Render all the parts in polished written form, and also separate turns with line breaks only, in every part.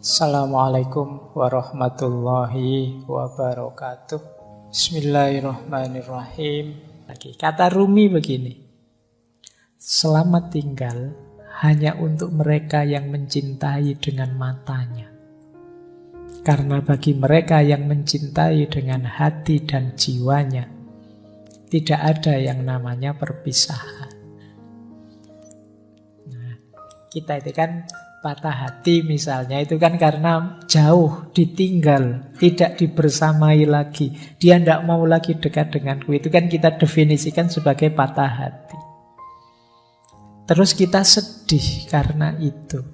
Assalamualaikum warahmatullahi wabarakatuh. Bismillahirrahmanirrahim. Kata Rumi begini: selamat tinggal hanya untuk mereka yang mencintai dengan matanya. Karena bagi mereka yang mencintai dengan hati dan jiwanya, tidak ada yang namanya perpisahan. Nah, kita itu kan patah hati misalnya, itu kan karena jauh, ditinggal, tidak dibersamai lagi. Dia tidak mau lagi dekat denganku. Itu kan kita definisikan sebagai patah hati. Terus kita sedih karena itu.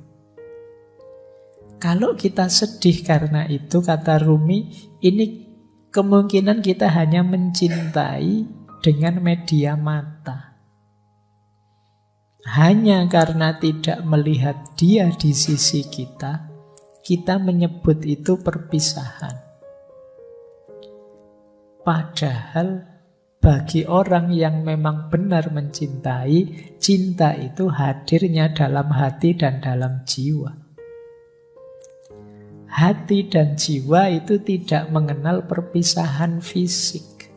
Kalau kita sedih karena itu, kata Rumi, ini kemungkinan kita hanya mencintai dengan media mata. Hanya karena tidak melihat dia di sisi kita, kita menyebut itu perpisahan. Padahal bagi orang yang memang benar mencintai, cinta itu hadirnya dalam hati dan dalam jiwa. Hati dan jiwa itu tidak mengenal perpisahan fisik.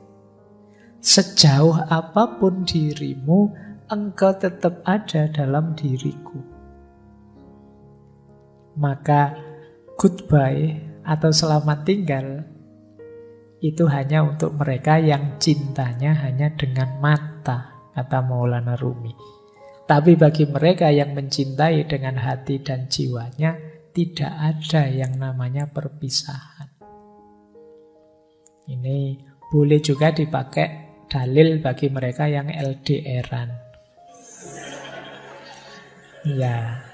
Sejauh apapun dirimu, engkau tetap ada dalam diriku. Maka goodbye atau selamat tinggal itu hanya untuk mereka yang cintanya hanya dengan mata, kata Maulana Rumi. Tapi bagi mereka yang mencintai dengan hati dan jiwanya, tidak ada yang namanya perpisahan. Ini boleh juga dipakai dalil bagi mereka yang LDR-an. Ya.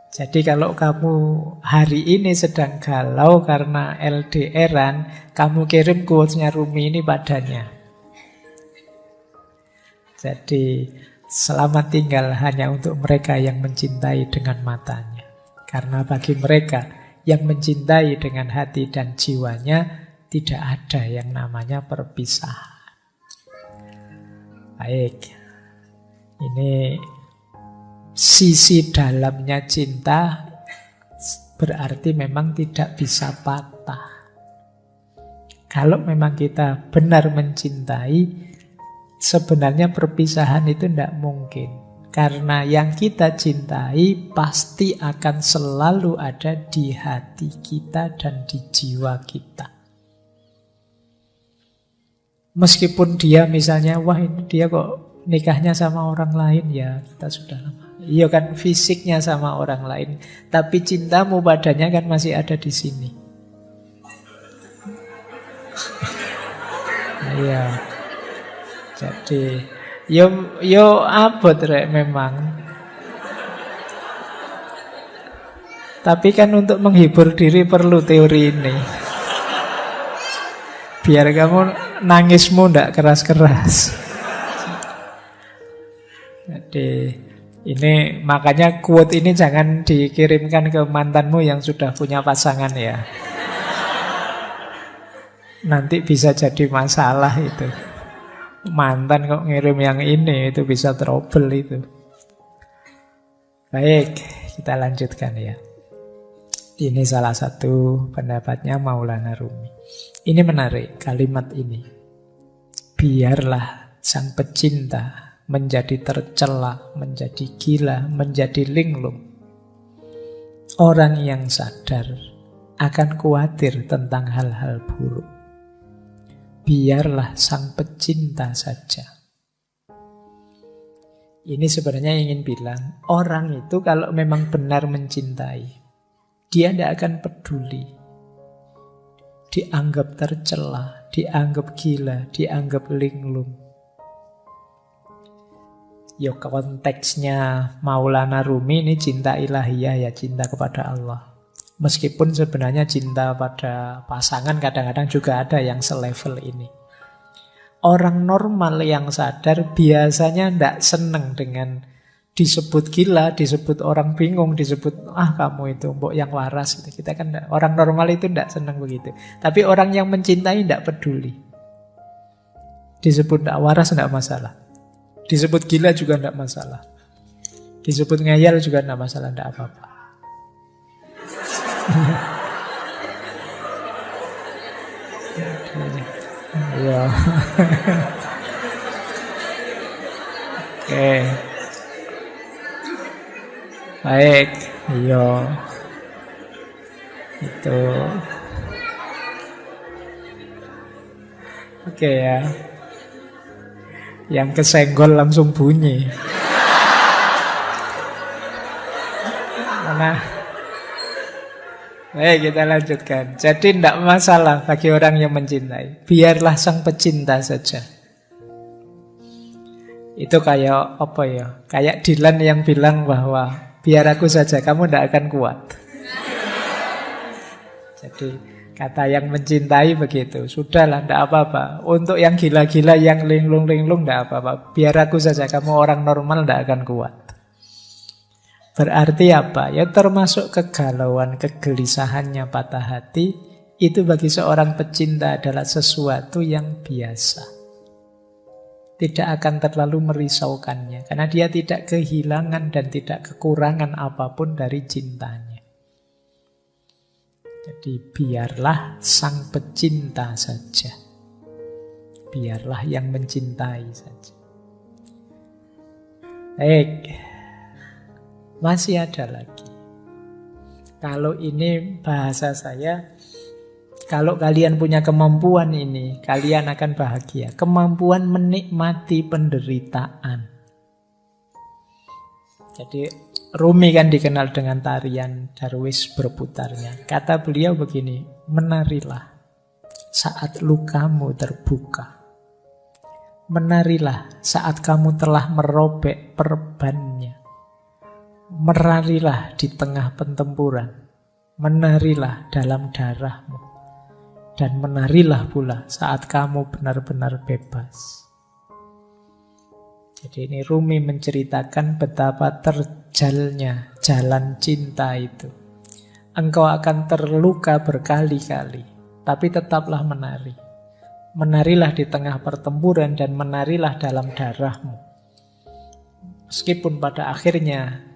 Jadi kalau kamu hari ini sedang galau karena LDR-an, kamu kirim quotes-nya Rumi ini padanya. Jadi selamat tinggal hanya untuk mereka yang mencintai dengan matanya. Karena bagi mereka yang mencintai dengan hati dan jiwanya, tidak ada yang namanya perpisahan. Baik. Ini sisi dalamnya cinta berarti memang tidak bisa patah. Kalau memang kita benar mencintai, sebenarnya perpisahan itu tidak mungkin. Karena yang kita cintai pasti akan selalu ada di hati kita dan di jiwa kita. Meskipun dia misalnya, wah ini dia kok nikahnya sama orang lain, ya kita sudah lama. Iya kan, fisiknya sama orang lain, tapi cintamu padanya kan masih ada di sini. Iya. Jadi yo abot rek memang. Tapi kan untuk menghibur diri perlu teori ini. Biar kamu nangismu ndak keras-keras. Jadi ini makanya quote ini jangan dikirimkan ke mantanmu yang sudah punya pasangan ya. Nanti bisa jadi masalah itu. Mantan kok ngirim yang ini, itu bisa trouble itu. Baik, kita lanjutkan ya. Ini salah satu pendapatnya Maulana Rumi. Ini menarik kalimat ini. Biarlah sang pecinta menjadi tercela, menjadi gila, menjadi linglung. Orang yang sadar akan khawatir tentang hal-hal buruk. Biarlah sang pecinta saja. Ini sebenarnya ingin bilang, orang itu kalau memang benar mencintai, dia tidak akan peduli. Dianggap tercela, dianggap gila, dianggap linglung. Ya konteksnya Maulana Rumi ini cinta ilahiyah ya, cinta kepada Allah. Meskipun sebenarnya cinta pada pasangan kadang-kadang juga ada yang selevel ini. Orang normal yang sadar biasanya tidak seneng dengan disebut gila, disebut orang bingung, disebut kamu itu mbok yang waras. Kita kan orang normal itu tidak seneng begitu. Tapi orang yang mencintai tidak peduli. Disebut tidak waras tidak masalah. Disebut gila juga tidak masalah. Disebut ngeyel juga tidak masalah, tidak apa-apa. Iya. Oke. Baik. Iya. Itu. Oke ya. Yang kesenggol langsung bunyi. Nah, baik kita lanjutkan. Jadi tidak masalah bagi orang yang mencintai. Biarlah sang pecinta saja. Itu kayak apa ya? Kayak Dylan yang bilang bahwa biar aku saja, kamu tidak akan kuat. Jadi kata yang mencintai begitu. Sudahlah, tidak apa-apa. Untuk yang gila-gila, yang linglung-linglung, tidak apa-apa. Biar aku saja, kamu orang normal tidak akan kuat. Berarti apa? Ya termasuk kegalauan, kegelisahannya, patah hati. Itu bagi seorang pecinta adalah sesuatu yang biasa. Tidak akan terlalu merisaukannya. Karena dia tidak kehilangan dan tidak kekurangan apapun dari cintanya. Jadi biarlah sang pecinta saja. Biarlah yang mencintai saja. Baik. Masih ada lagi. Kalau ini bahasa saya, kalau kalian punya kemampuan ini, kalian akan bahagia. Kemampuan menikmati penderitaan. Jadi Rumi kan dikenal dengan tarian Darwis berputarnya. Kata beliau begini, menarilah saat lukamu terbuka. Menarilah saat kamu telah merobek perbannya. Menarilah di tengah pertempuran. Menarilah dalam darahmu. Dan menarilah pula saat kamu benar-benar bebas. Jadi ini Rumi menceritakan betapa terjalnya jalan cinta itu. Engkau akan terluka berkali-kali, tapi tetaplah menari. Menarilah di tengah pertempuran dan menarilah dalam darahmu. Meskipun pada akhirnya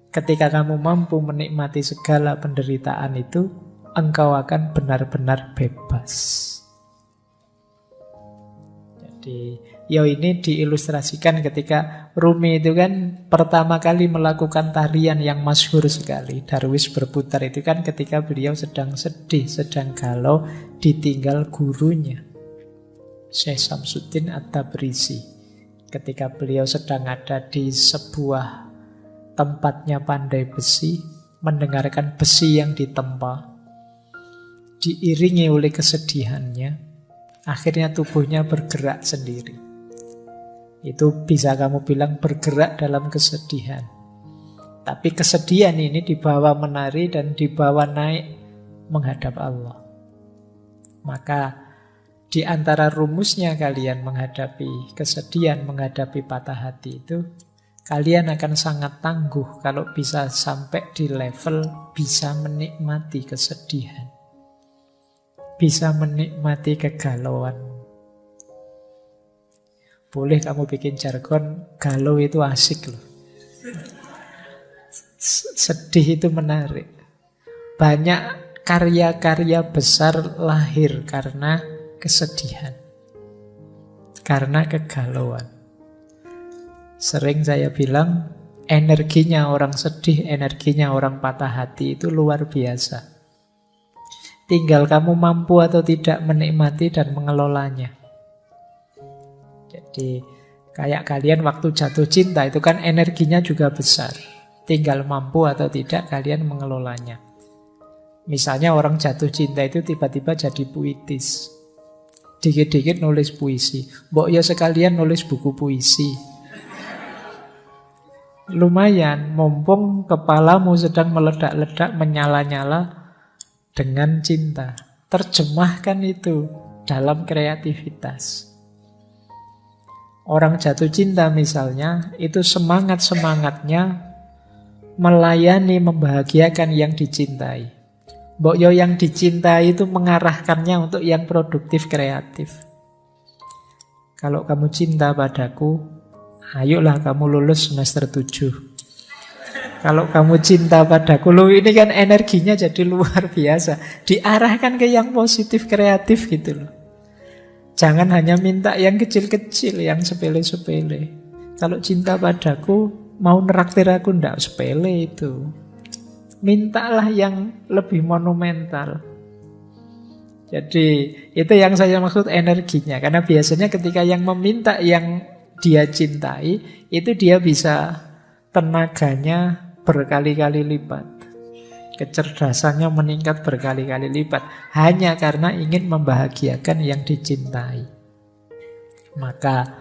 ketika kamu mampu menikmati segala penderitaan itu, engkau akan benar-benar bebas. Jadi, ini diilustrasikan ketika Rumi itu kan pertama kali melakukan tarian yang masyhur sekali. Darwis berputar itu kan ketika beliau sedang sedih, sedang galau, ditinggal gurunya, Syekh Samsuddin At-Tabrisi. Ketika beliau sedang ada di sebuah tempatnya pandai besi, mendengarkan besi yang ditempa, diiringi oleh kesedihannya, akhirnya tubuhnya bergerak sendiri. Itu bisa kamu bilang bergerak dalam kesedihan. Tapi kesedihan ini dibawa menari dan dibawa naik menghadap Allah. Maka di antara rumusnya kalian menghadapi kesedihan, menghadapi patah hati itu, kalian akan sangat tangguh kalau bisa sampai di level bisa menikmati kesedihan. Bisa menikmati kegalauan. Boleh kamu bikin jargon, galau itu asik loh. Sedih itu menarik. Banyak karya-karya besar lahir karena kesedihan. Karena kegalauan. Sering saya bilang, energinya orang sedih, energinya orang patah hati itu luar biasa. Tinggal kamu mampu atau tidak menikmati dan mengelolanya. Jadi, kayak kalian waktu jatuh cinta itu kan energinya juga besar. Tinggal mampu atau tidak kalian mengelolanya. Misalnya orang jatuh cinta itu tiba-tiba jadi puitis. Dikit-dikit nulis puisi. Mbok ya sekalian nulis buku puisi. Lumayan, mumpung kepalamu sedang meledak-ledak, menyala-nyala dengan cinta. Terjemahkan itu dalam kreativitas. Orang jatuh cinta misalnya, itu semangat-semangatnya melayani, membahagiakan yang dicintai. Mbok yo yang dicintai itu mengarahkannya untuk yang produktif, kreatif. Kalau kamu cinta padaku, ayolah kamu lulus semester 7. Kalau kamu cinta padaku, lu ini kan energinya jadi luar biasa. Diarahkan ke yang positif, kreatif gitu loh. Jangan hanya minta yang kecil-kecil, yang sepele-sepele. Kalau cinta padaku, mau neraktir aku ndak sepele itu. Mintalah yang lebih monumental. Jadi itu yang saya maksud energinya. Karena biasanya ketika yang meminta yang dia cintai, itu dia bisa tenaganya berkali-kali lipat. Kecerdasannya meningkat berkali-kali lipat. Hanya karena ingin membahagiakan yang dicintai. Maka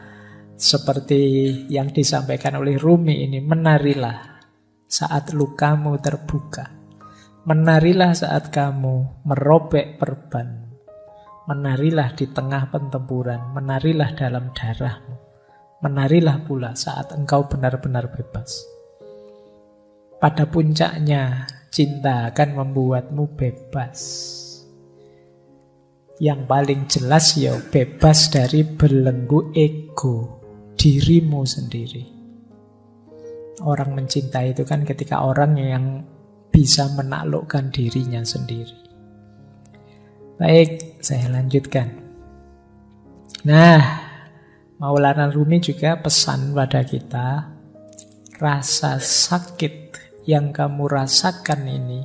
seperti yang disampaikan oleh Rumi ini, menarilah saat lukamu terbuka. Menarilah saat kamu merobek perban. Menarilah di tengah pertempuran. Menarilah dalam darahmu. Menarilah pula saat engkau benar-benar bebas. Pada puncaknya, cinta akan membuatmu bebas. Yang paling jelas ya bebas dari belenggu ego dirimu sendiri. Orang mencintai itu kan ketika orang yang bisa menaklukkan dirinya sendiri. Baik, saya lanjutkan. Nah, Maulana Rumi juga pesan pada kita, rasa sakit yang kamu rasakan ini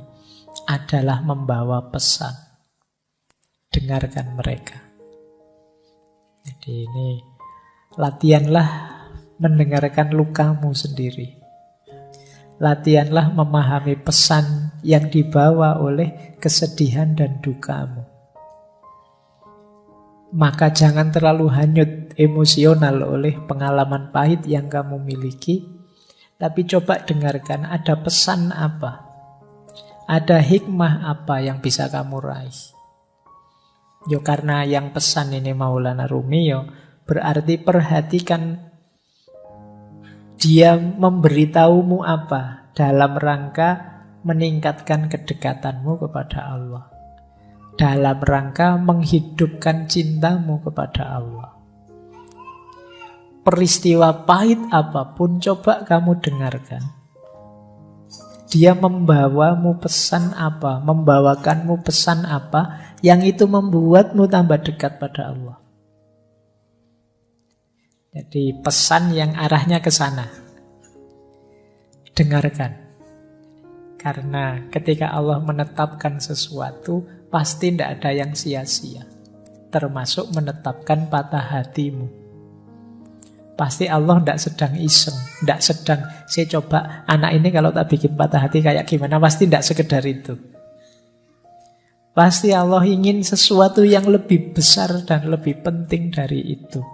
adalah membawa pesan. Dengarkan mereka. Jadi ini latihanlah mendengarkan lukamu sendiri. Latihanlah memahami pesan yang dibawa oleh kesedihan dan dukamu. Maka jangan terlalu hanyut emosional oleh pengalaman pahit yang kamu miliki. Tapi coba dengarkan, ada pesan apa? Ada hikmah apa yang bisa kamu raih? Yo karena yang pesan ini Maulana Rumi, yo berarti perhatikan dia memberitahumu apa dalam rangka meningkatkan kedekatanmu kepada Allah. Dalam rangka menghidupkan cintamu kepada Allah. Peristiwa pahit apapun coba kamu dengarkan. Dia membawamu pesan apa, membawakanmu pesan apa yang itu membuatmu tambah dekat pada Allah. Jadi pesan yang arahnya ke sana. Dengarkan. Karena ketika Allah menetapkan sesuatu, pasti tidak ada yang sia-sia. Termasuk menetapkan patah hatimu. Pasti Allah tidak sedang iseng, tidak sedang saya coba anak ini kalau tak bikin patah hati kayak gimana, pasti tidak sekedar itu. Pasti Allah ingin sesuatu yang lebih besar dan lebih penting dari itu.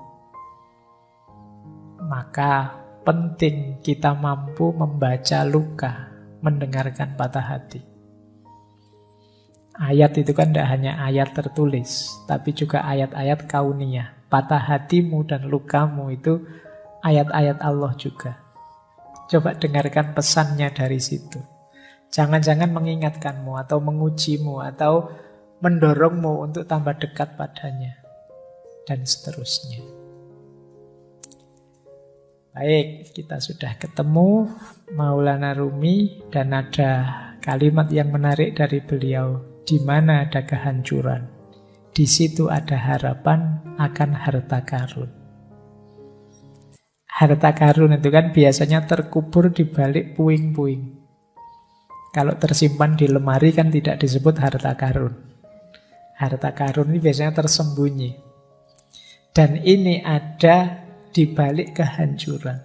Maka penting kita mampu membaca luka, mendengarkan patah hati. Ayat itu kan tidak hanya ayat tertulis, tapi juga ayat-ayat kauniyah. Patah hatimu dan lukamu itu ayat-ayat Allah juga. Coba dengarkan pesannya dari situ. Jangan-jangan mengingatkanmu atau mengujimu atau mendorongmu untuk tambah dekat padanya. Dan seterusnya. Baik, kita sudah ketemu Maulana Rumi dan ada kalimat yang menarik dari beliau. Di mana ada kehancuran, di situ ada harapan akan harta karun. Harta karun itu kan biasanya terkubur di balik puing-puing. Kalau tersimpan di lemari kan tidak disebut harta karun. Harta karun ini biasanya tersembunyi. Dan ini ada di balik kehancuran.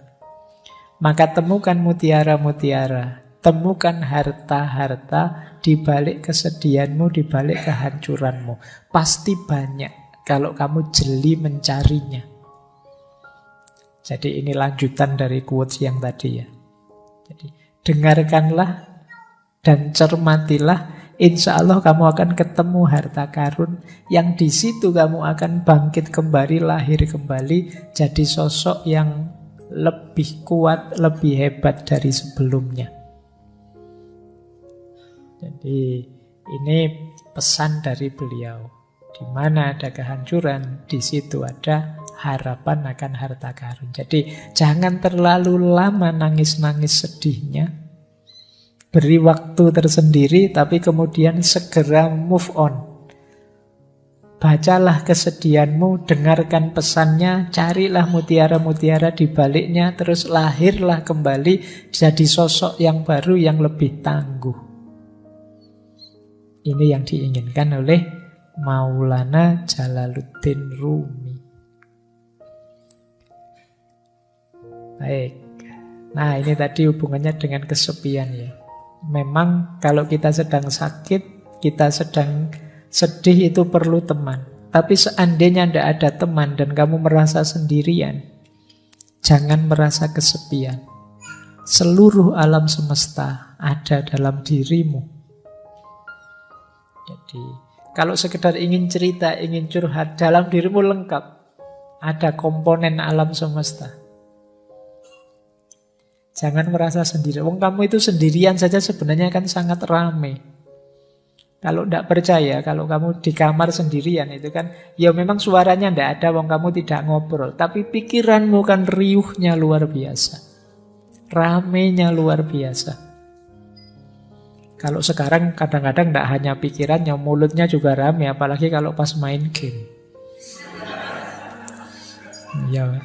Maka temukan mutiara-mutiara. Temukan harta-harta di balik kesedihanmu, di balik kehancuranmu. Pasti banyak kalau kamu jeli mencarinya. Jadi ini lanjutan dari quotes yang tadi ya. Jadi dengarkanlah dan cermatilah. Insya Allah kamu akan ketemu harta karun yang di situ kamu akan bangkit kembali, lahir kembali, jadi sosok yang lebih kuat, lebih hebat dari sebelumnya. Jadi ini pesan dari beliau. Di mana ada kehancuran, di situ ada harapan akan harta karun. Jadi jangan terlalu lama nangis-nangis sedihnya. Beri waktu tersendiri, tapi kemudian segera move on. Bacalah kesedihanmu, dengarkan pesannya, carilah mutiara-mutiara di baliknya, terus lahirlah kembali jadi sosok yang baru yang lebih tangguh. Ini yang diinginkan oleh Maulana Jalaluddin Rumi. Baik. Nah, ini tadi hubungannya dengan kesepian ya. Memang kalau kita sedang sakit, kita sedang sedih, itu perlu teman. Tapi seandainya tidak ada teman dan kamu merasa sendirian, jangan merasa kesepian. Seluruh alam semesta ada dalam dirimu. Jadi, kalau sekedar ingin cerita, ingin curhat, dalam dirimu lengkap. Ada komponen alam semesta. Jangan merasa sendiri. Wong kamu itu sendirian saja sebenarnya kan sangat ramai. Kalau tidak percaya, kalau kamu di kamar sendirian itu kan, ya memang suaranya tidak ada, wong kamu tidak ngobrol. Tapi pikiranmu kan riuhnya luar biasa. Ramenya luar biasa. Kalau sekarang kadang-kadang tidak hanya pikirannya, mulutnya juga rame, apalagi kalau pas main game. Ya,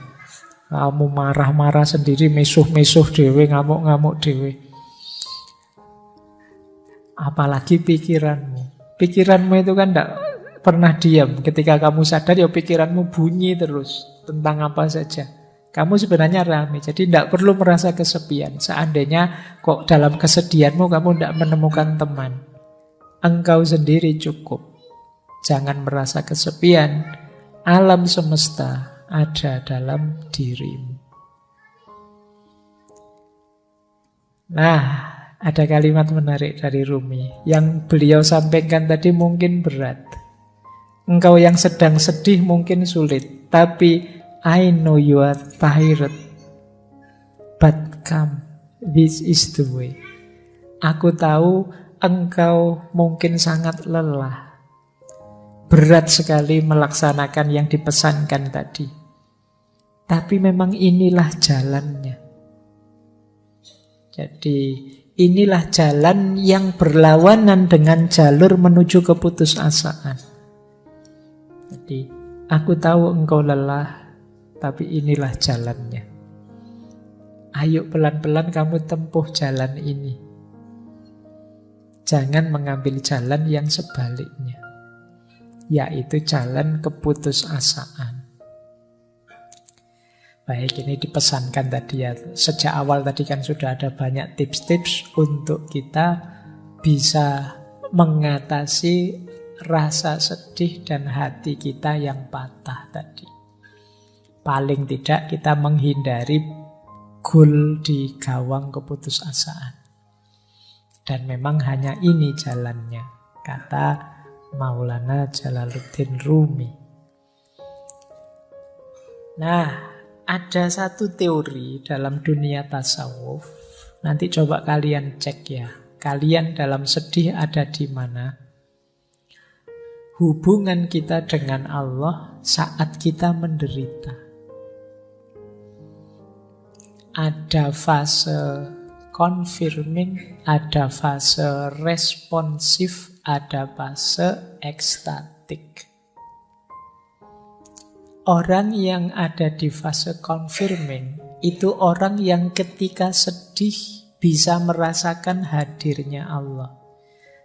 kamu marah-marah sendiri, mesuh-mesuh dewe, ngamuk-ngamuk dewe. Apalagi pikiranmu. Pikiranmu itu kan tidak pernah diam. Ketika kamu sadar, ya pikiranmu bunyi terus tentang apa saja. Kamu sebenarnya ramai, jadi tidak perlu merasa kesepian. Seandainya kok dalam kesedihanmu kamu tidak menemukan teman, engkau sendiri cukup. Jangan merasa kesepian. Alam semesta ada dalam dirimu. Nah, ada kalimat menarik dari Rumi yang beliau sampaikan tadi mungkin berat. Engkau yang sedang sedih mungkin sulit, tapi I know you are tired, but come, this is the way. Aku tahu engkau mungkin sangat lelah, berat sekali melaksanakan yang dipesankan tadi. Tapi memang inilah jalannya. Jadi inilah jalan yang berlawanan dengan jalur menuju keputusasaan. Jadi aku tahu engkau lelah, tapi inilah jalannya. Ayo pelan-pelan kamu tempuh jalan ini. Jangan mengambil jalan yang sebaliknya, yaitu jalan keputusasaan. Baik, ini dipesankan tadi ya. Sejak awal tadi kan sudah ada banyak tips-tips untuk kita bisa mengatasi rasa sedih dan hati kita yang patah tadi. Paling tidak kita menghindari gol di gawang keputusasaan. Dan memang hanya ini jalannya, kata Maulana Jalaluddin Rumi. Nah, ada satu teori dalam dunia tasawuf. Nanti coba kalian cek ya. Kalian dalam sedih ada di mana? Hubungan kita dengan Allah saat kita menderita. Ada fase confirming, ada fase responsif, ada fase ekstatik. Orang yang ada di fase confirming itu orang yang ketika sedih bisa merasakan hadirnya Allah.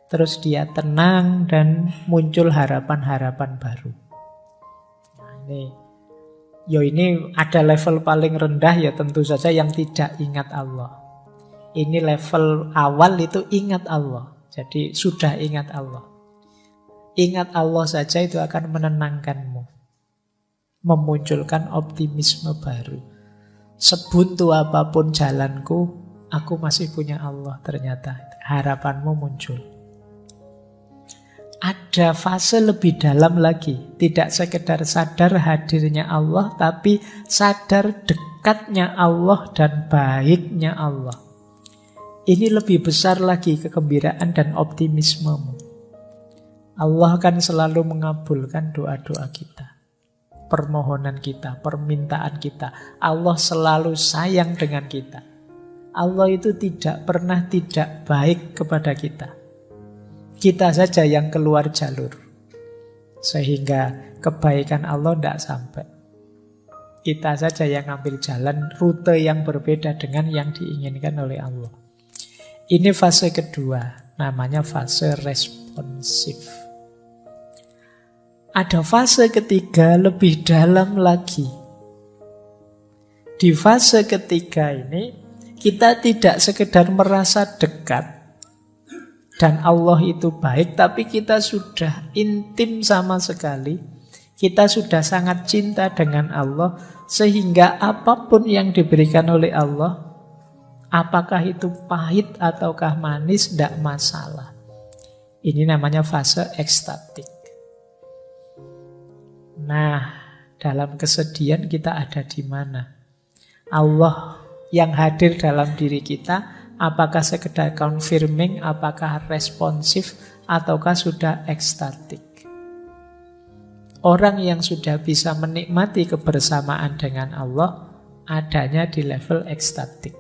Terus dia tenang dan muncul harapan-harapan baru. Nah, ini ada level paling rendah ya tentu saja yang tidak ingat Allah. Ini level awal itu ingat Allah. Jadi sudah ingat Allah. Ingat Allah saja itu akan menenangkanmu, memunculkan optimisme baru. Sebuntu apapun jalanku, aku masih punya Allah ternyata. Harapanmu muncul. Ada fase lebih dalam lagi. Tidak sekedar sadar hadirnya Allah, tapi sadar dekatnya Allah dan baiknya Allah. Ini lebih besar lagi kegembiraan dan optimismemu. Allah akan selalu mengabulkan doa-doa kita, permohonan kita, permintaan kita. Allah selalu sayang dengan kita. Allah itu tidak pernah tidak baik kepada kita. Kita saja yang keluar jalur. Sehingga kebaikan Allah tidak sampai. Kita saja yang ambil jalan rute yang berbeda dengan yang diinginkan oleh Allah. Ini fase kedua, namanya fase responsif. Ada fase ketiga lebih dalam lagi. Di fase ketiga ini, kita tidak sekedar merasa dekat dan Allah itu baik, tapi kita sudah intim sama sekali. Kita sudah sangat cinta dengan Allah, sehingga apapun yang diberikan oleh Allah, apakah itu pahit ataukah manis, tidak masalah. Ini namanya fase ekstatik. Nah, dalam kesedihan kita ada di mana? Allah yang hadir dalam diri kita, apakah sekedar confirming, apakah responsif, ataukah sudah ekstatik? Orang yang sudah bisa menikmati kebersamaan dengan Allah, adanya di level ekstatik.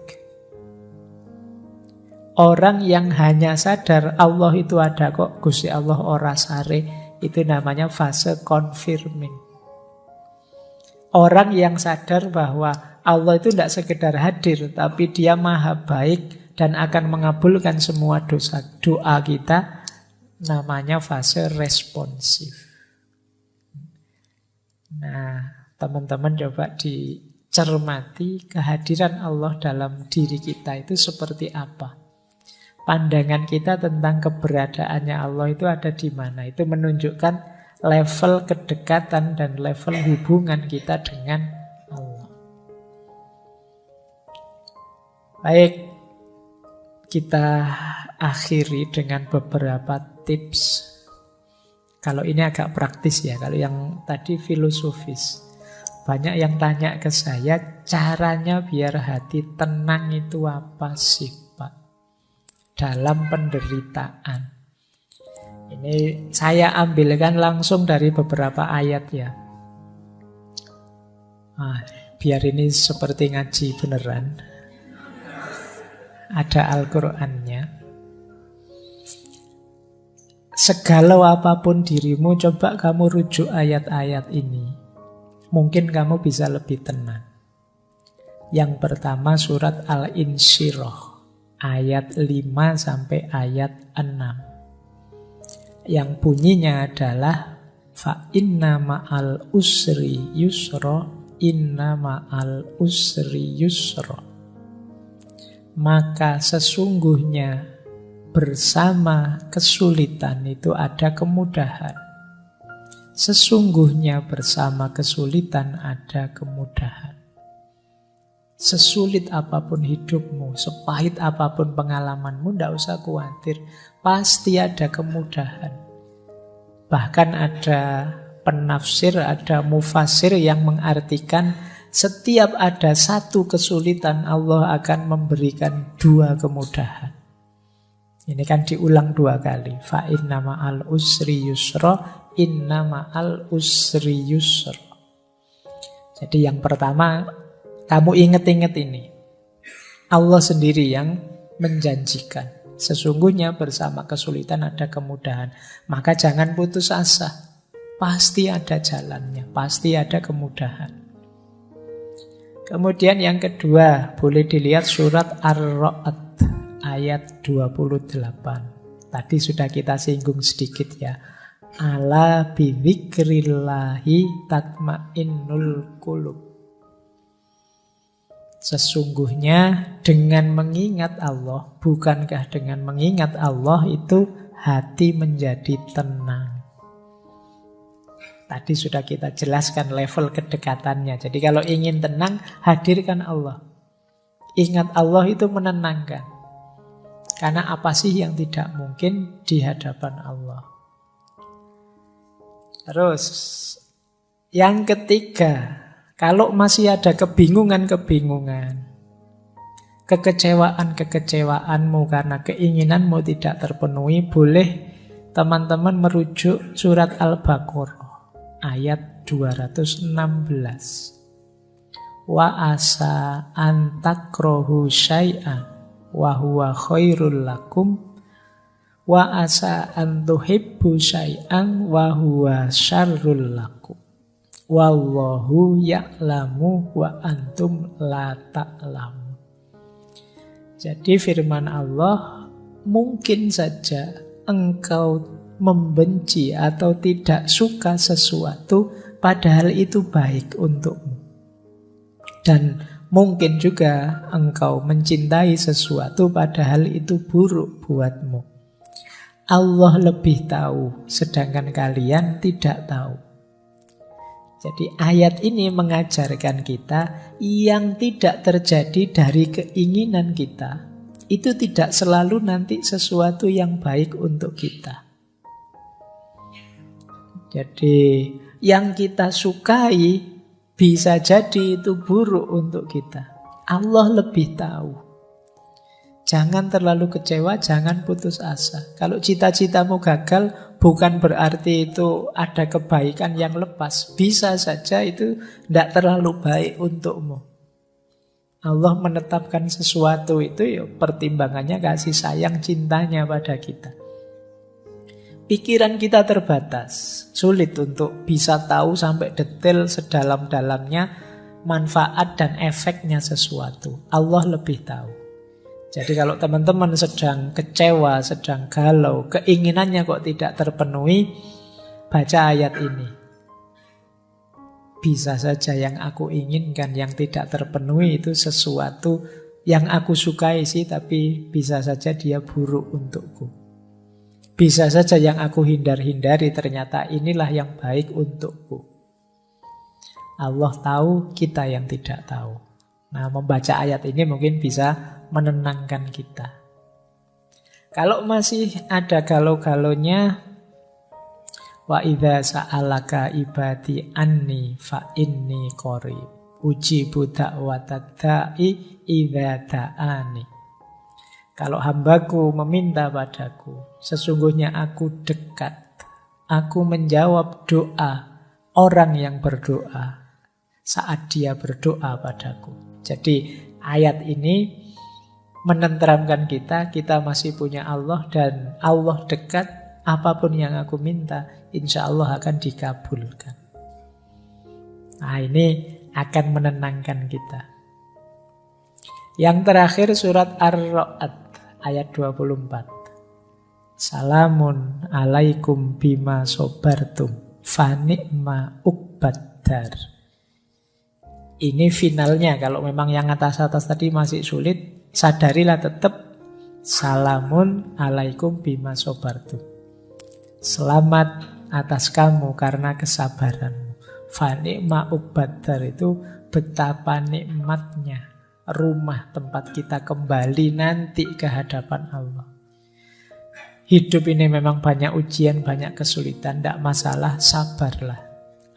Orang yang hanya sadar Allah itu ada kok, Gusti Allah ora sare, itu namanya fase confirming. Orang yang sadar bahwa Allah itu tidak sekedar hadir, tapi Dia maha baik dan akan mengabulkan semua doa kita, namanya fase responsif. Nah, teman-teman coba dicermati kehadiran Allah dalam diri kita itu seperti apa. Pandangan kita tentang keberadaannya Allah itu ada di mana. Itu menunjukkan level kedekatan dan level hubungan kita dengan Allah. Baik, kita akhiri dengan beberapa tips. Kalau ini agak praktis ya, kalau yang tadi filosofis. Banyak yang tanya ke saya, caranya biar hati tenang itu apa sih, Pak? Dalam penderitaan. Ini saya ambilkan langsung dari beberapa ayat ya. Biar ini seperti ngaji beneran. Ada Al-Qur'annya. Segalau apapun dirimu, coba kamu rujuk ayat-ayat ini. Mungkin kamu bisa lebih tenang. Yang pertama surat Al-Insyirah, ayat 5 sampai ayat 6. Yang bunyinya adalah fa inna ma'al usri yusra, inna ma'al usri yusra. Maka sesungguhnya bersama kesulitan itu ada kemudahan. Sesungguhnya bersama kesulitan ada kemudahan. Sesulit apapun hidupmu, sepahit apapun pengalamanmu, tidak usah khawatir. Pasti ada kemudahan. Bahkan ada penafsir, ada mufasir yang mengartikan setiap ada satu kesulitan, Allah akan memberikan dua kemudahan. Ini kan diulang dua kali. Fa inna ma'al usri yusra, inna ma'al usri yusra. Jadi yang pertama, kamu ingat-ingat ini. Allah sendiri yang menjanjikan. Sesungguhnya bersama kesulitan ada kemudahan. Maka jangan putus asa. Pasti ada jalannya, pasti ada kemudahan. Kemudian yang kedua, boleh dilihat surat Ar-Ra'd. Ayat 28. Tadi sudah kita singgung sedikit ya. Ala bidzikrillahi tatmainnul qulub. Sesungguhnya dengan mengingat Allah, bukankah dengan mengingat Allah itu hati menjadi tenang. Tadi sudah kita jelaskan level kedekatannya. Jadi kalau ingin tenang, hadirkan Allah. Ingat Allah itu menenangkan. Karena apa sih yang tidak mungkin di hadapan Allah? Terus, yang ketiga, kalau masih ada kebingungan-kebingungan, kekecewaan-kekecewaanmu karena keinginanmu tidak terpenuhi, boleh teman-teman merujuk surat Al-Baqarah ayat 216. Wa asa antakrohu syai'an wa huwa khairul lakum wa asa antuhibbu syai'an wa huwa syarrul lakum wallahu ya'lamu wa antum la ta'lamu. Jadi firman Allah, mungkin saja engkau membenci atau tidak suka sesuatu padahal itu baik untukmu. Dan mungkin juga engkau mencintai sesuatu padahal itu buruk buatmu. Allah lebih tahu, sedangkan kalian tidak tahu. Jadi ayat ini mengajarkan kita yang tidak terjadi dari keinginan kita, itu tidak selalu nanti sesuatu yang baik untuk kita. Jadi yang kita sukai bisa jadi itu buruk untuk kita. Allah lebih tahu. Jangan terlalu kecewa, jangan putus asa. Kalau cita-citamu gagal, bukan berarti itu ada kebaikan yang lepas. Bisa saja itu tidak terlalu baik untukmu. Allah menetapkan sesuatu itu ya pertimbangannya kasih sayang cintanya pada kita. Pikiran kita terbatas, sulit untuk bisa tahu sampai detail sedalam-dalamnya manfaat dan efeknya sesuatu. Allah lebih tahu. Jadi kalau teman-teman sedang kecewa, sedang galau, keinginannya kok tidak terpenuhi, baca ayat ini. Bisa saja yang aku inginkan, yang tidak terpenuhi itu sesuatu yang aku sukai sih, tapi bisa saja dia buruk untukku. Bisa saja yang aku hindar-hindari ternyata inilah yang baik untukku. Allah tahu, kita yang tidak tahu. Nah, membaca ayat ini mungkin bisa menenangkan kita. Kalau masih ada galau-galaunya, wa idza sa'alaka ibadi anni fa inni qarib ujibu da'watad da'i idza da'ani. Kalau hambaku meminta padaku, sesungguhnya aku dekat. Aku menjawab doa orang yang berdoa saat dia berdoa padaku. Jadi ayat ini menenteramkan kita masih punya Allah dan Allah dekat. Apapun yang aku minta, insya Allah akan dikabulkan. Nah, ini akan menenangkan kita. Yang terakhir surat Ar-Ra'd ayat 24. Salamun alaikum bima sobartum fani'ma uqbaddar. Ini finalnya. Kalau memang yang atas-atas tadi masih sulit, sadarilah tetap salamun alaikum bima sobartum. Selamat atas kamu karena kesabaranmu. Fani'ma uqbaddar itu betapa nikmatnya rumah tempat kita kembali nanti ke hadapan Allah. Hidup ini memang banyak ujian, banyak kesulitan, tidak masalah, sabarlah.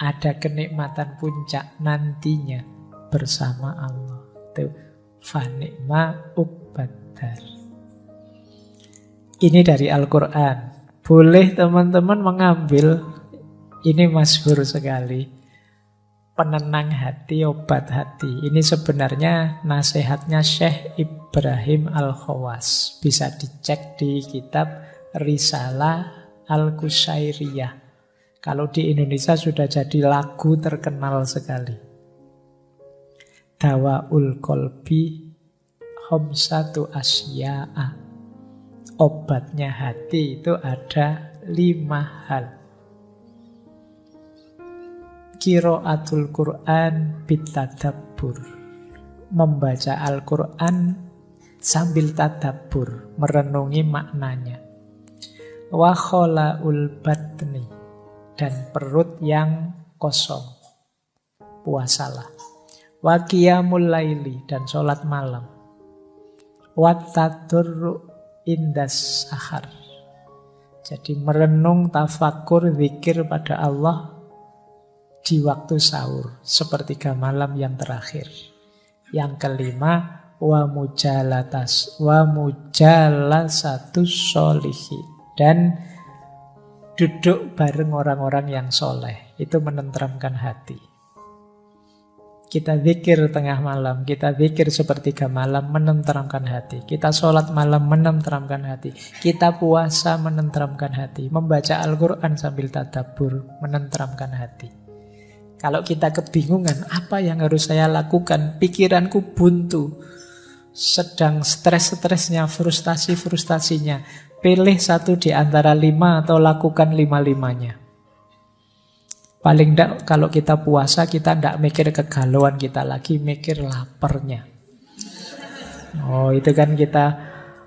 Ada kenikmatan puncak nantinya bersama Allah. Itu fani'ma uqbaddar. Ini dari Al-Quran. Boleh teman-teman mengambil, ini masyhur sekali. Penenang hati, obat hati. Ini sebenarnya nasihatnya Syekh Ibrahim Al-Khawas. Bisa dicek di kitab Risalah Al-Qushairiyah. Kalau di Indonesia sudah jadi lagu terkenal sekali. Dawaul Qalbi Khamsatu Asya'a. Obatnya hati itu ada 5 hal. Qiraatul Quran bitadabbur. Membaca Al-Quran sambil tadabbur, merenungi maknanya. Wa khola'ul batni. Dan perut yang kosong, puasalah. Wa qiyamul laili. Dan sholat malam. Wa tadurru indas sahar. Jadi merenung, tafakur, zikir pada Allah di waktu sahur, sepertiga malam yang terakhir. Yang kelima, wa mujalasatus sholihin. Dan duduk bareng orang-orang yang soleh. Itu menenteramkan hati. Kita zikir tengah malam, kita zikir sepertiga malam, menenteramkan hati. Kita sholat malam, menenteramkan hati. Kita puasa, menenteramkan hati. Membaca Al-Quran sambil tadabbur, menenteramkan hati. Kalau kita kebingungan, apa yang harus saya lakukan? Pikiranku buntu, sedang stres-stresnya, frustasi-frustasinya. Pilih satu di antara 5 atau lakukan 5-5-nya. Paling tidak kalau kita puasa, kita tidak mikir kegalauan kita lagi, mikir laparnya. Oh, itu kan kita,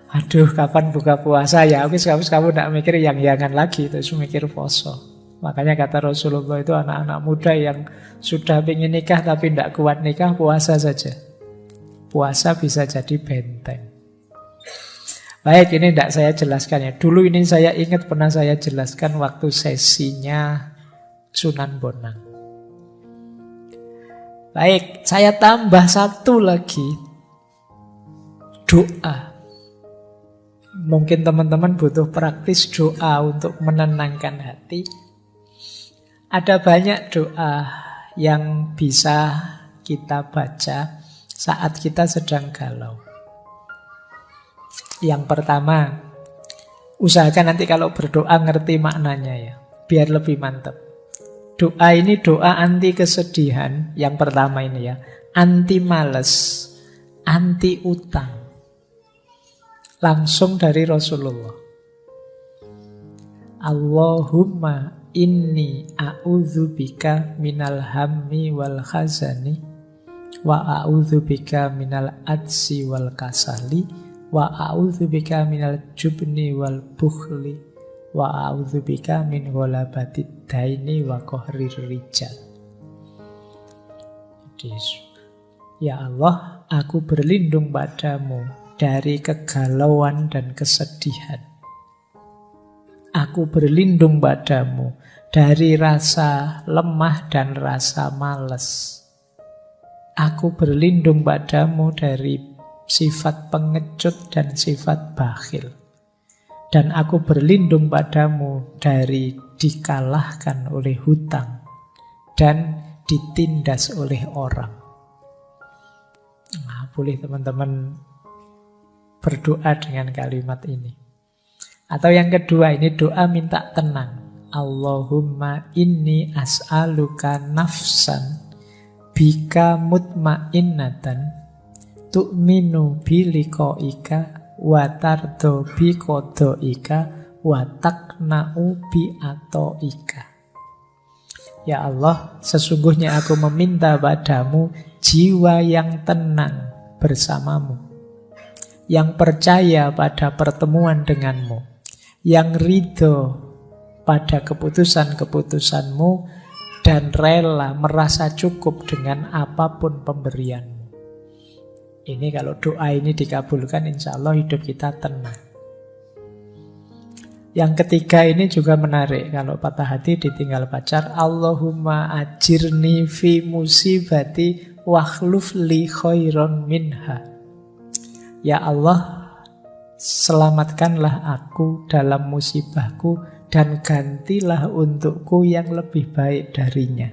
aduh kapan buka puasa ya. Oke, kamu tidak mikir yang-yangan lagi, terus mikir poso. Makanya kata Rasulullah itu anak-anak muda yang sudah ingin nikah tapi tidak kuat nikah, puasa saja. Puasa bisa jadi benteng. Baik, ini tidak saya jelaskan ya. Dulu ini saya ingat pernah saya jelaskan waktu sesinya Sunan Bonang. Baik, saya tambah satu lagi. Doa. Mungkin teman-teman butuh praktis doa untuk menenangkan hati. Ada banyak doa yang bisa kita baca saat kita sedang galau. Yang pertama, usahakan nanti kalau berdoa ngerti maknanya ya, biar lebih mantap. Doa ini doa anti kesedihan. Yang pertama ini ya, anti males, anti utang. Langsung dari Rasulullah. Allahumma inni a'udzubika minal hammi wal khazani wa a'udzubika minal adsi wal kasali wa a'udzubika minal jubni wal bukhli wa a'udzubika min ghalabatid daini wa qahrir rijal. Jadi, ya Allah, aku berlindung padamu dari kegalauan dan kesedihan. Aku berlindung padamu dari rasa lemah dan rasa malas. Aku berlindung padamu dari sifat pengecut dan sifat bakhil. Dan aku berlindung padamu dari dikalahkan oleh hutang dan ditindas oleh orang. Nah, boleh teman-teman berdoa dengan kalimat ini. Atau yang kedua, ini doa minta tenang. Allahumma inni as'aluka nafsan bika mutmainnatan tu'minu biliqaika wa tardo bi qadaika wa taqna'u bi ataika. Ya Allah, sesungguhnya aku meminta padamu jiwa yang tenang bersamamu, yang percaya pada pertemuan denganmu, yang ridho pada keputusan-keputusanmu, dan rela merasa cukup dengan apapun pemberianmu. Ini kalau doa ini dikabulkan, insya Allah hidup kita tenang. Yang ketiga ini juga menarik. Kalau patah hati ditinggal pacar, Allahumma ajirni fi musibati wakhluf li khairon minha. Ya Allah, selamatkanlah aku dalam musibahku dan gantilah untukku yang lebih baik darinya.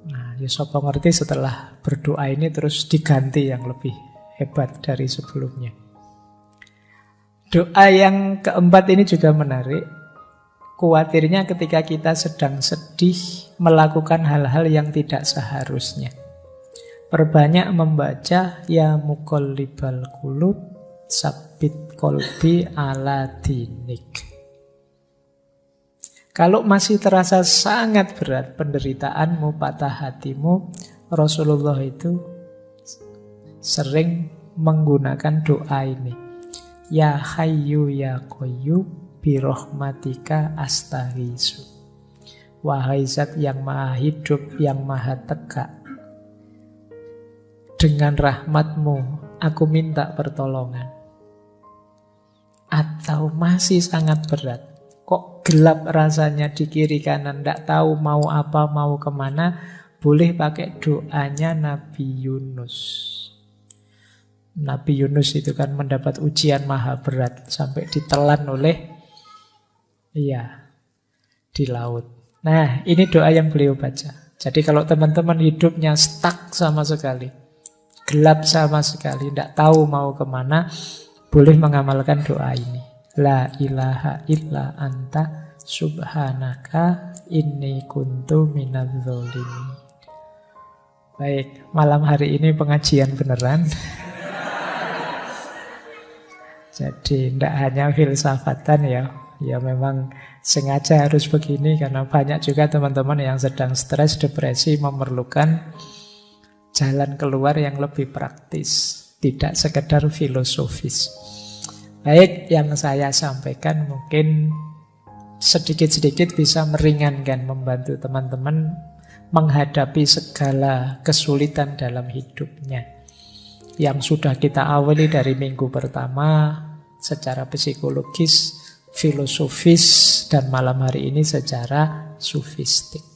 Nah, ya sapa ngerti setelah berdoa ini terus diganti yang lebih hebat dari sebelumnya. Doa yang keempat ini juga menarik. Khawatirnya ketika kita sedang sedih melakukan hal-hal yang tidak seharusnya. Perbanyak membaca ya muqallibal qulub sabbit qalbi ala dinik. Kalau masih terasa sangat berat penderitaanmu, patah hatimu, Rasulullah itu sering menggunakan doa ini. Ya Hayyu ya Qayyum bi rahmatika astaghiitsu. Wahai Zat yang Maha Hidup, yang Maha Tegak, dengan rahmatmu aku minta pertolongan. Atau masih sangat berat, kok gelap rasanya di kiri kanan, tidak tahu mau apa, mau kemana, boleh pakai doanya Nabi Yunus. Nabi Yunus itu kan mendapat ujian maha berat sampai ditelan oleh di laut. Nah, ini doa yang beliau baca. Jadi kalau teman-teman hidupnya stuck sama sekali, gelap sama sekali, tidak tahu mau kemana, boleh mengamalkan doa ini. La ilaha illa anta subhanaka inni kuntu minadz-dzalimin. Baik, malam hari ini pengajian beneran. Jadi tidak hanya filsafatan ya. Ya memang sengaja harus begini karena banyak juga teman-teman yang sedang stres, depresi memerlukan jalan keluar yang lebih praktis, tidak sekedar filosofis. Baik, yang saya sampaikan mungkin sedikit-sedikit bisa meringankan, membantu teman-teman menghadapi segala kesulitan dalam hidupnya. Yang sudah kita awali dari minggu pertama secara psikologis, filosofis, dan malam hari ini secara sufistik.